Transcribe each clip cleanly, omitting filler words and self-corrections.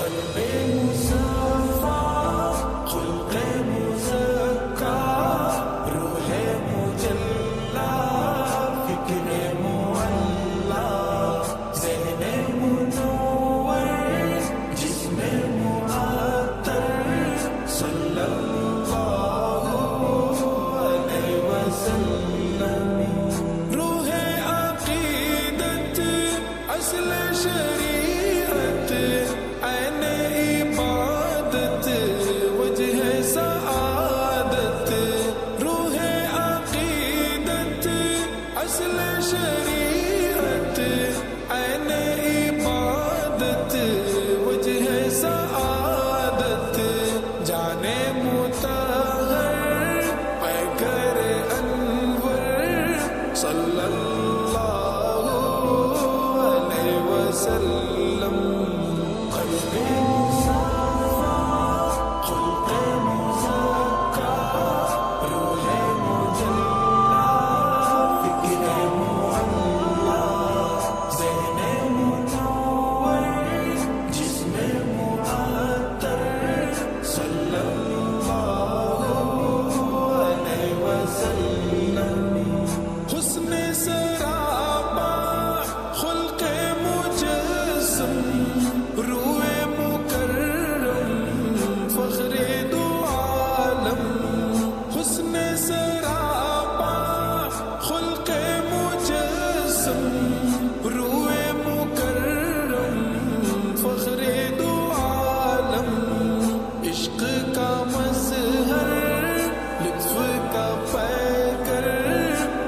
قلب مصفا خلق مزکا روح مجلا فکر معلا ذہن منور جسم معطر صلی اللہ علیہ وسلم روح عقیدت اصل شریعت عین عبادت وجہ سعادت روح عقیدت اصل شریعت عین عبادت وجہ سعادت جان مطہر پیکر انور صلی اللہ علیہ وسلم قلب مصفا خلق مزکا روح مجلا فکر معلا ذہن منور جسم معطر صلی اللہ علیہ وسلم حسن سراپا خلق مجسم روح مکرم فخر دو عالم حسن سراپا خلق مجسم روح مکرم فخر دو عالم عشق کا مظہر لطف کا پیکر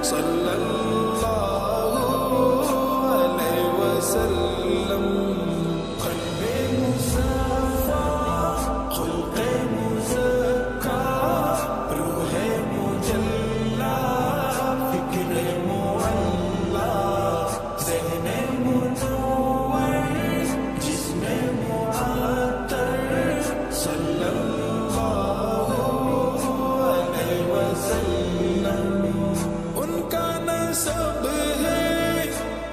صلی اللہ علیہ وسلم قلب مصفا خلق مزکا روح مجلا فکر معلا ذہن منور جسم معطر صلی اللہ علیہ وسلم ان کا نسب ہے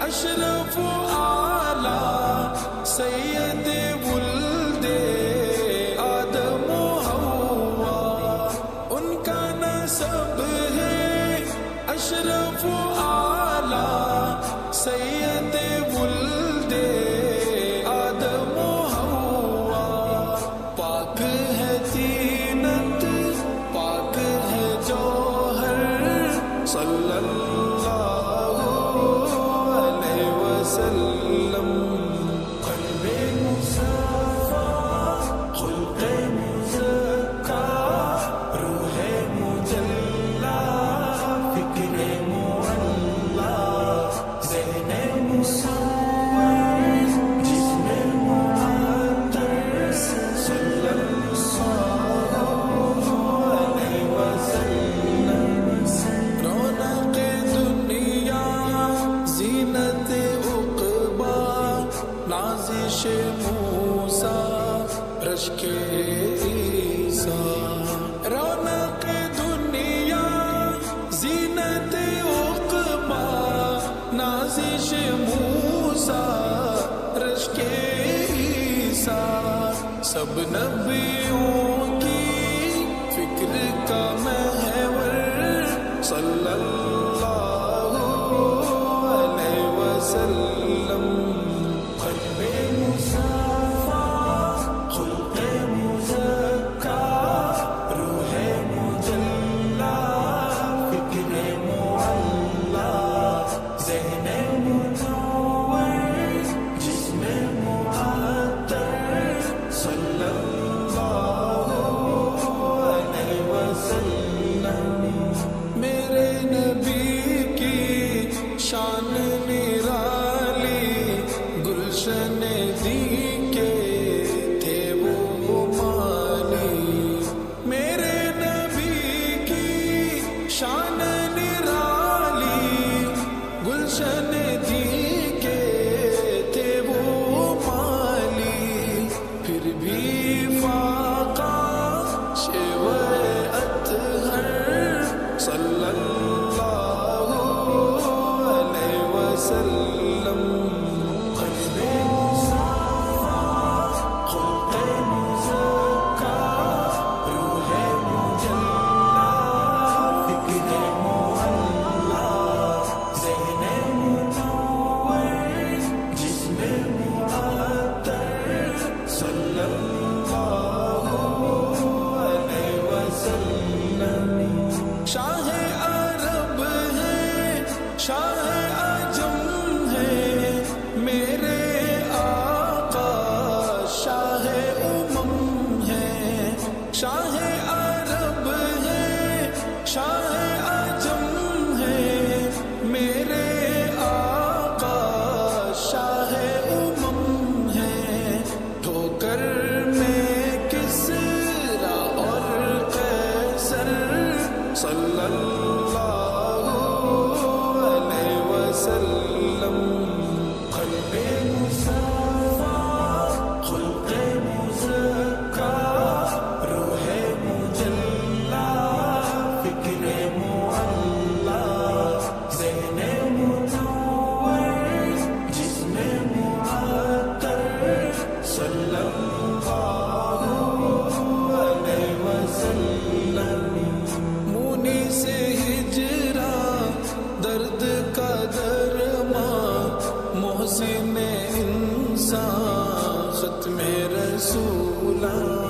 اشرف و اعلیٰ سید ولد آدم و حوا ان کا نسب ہے اشرف و اعلیٰ سید ولد آدم و حوا پاک ہے تینت پاک ہے جوہر صلی اللہ علیہ وسلم قلب مصفا خلق مزکا روح مجلا فکر معلا ذہن منور جسم معطر صلی اللہ علیہ وسلم رونق دنیا زینت عقبا نازش موسیٰ رشک عیسیٰ رونق دنیا زینت عقبا نازش موسیٰ رشک عیسیٰ سب نبیوں کی فکر کا محور صلی اللہ علیہ وسلم قلب مصفا خلق مزکا روح مجلا فکر معلا ذہن منور جسم معطر صلی اللہ علیہ وسلم اللہ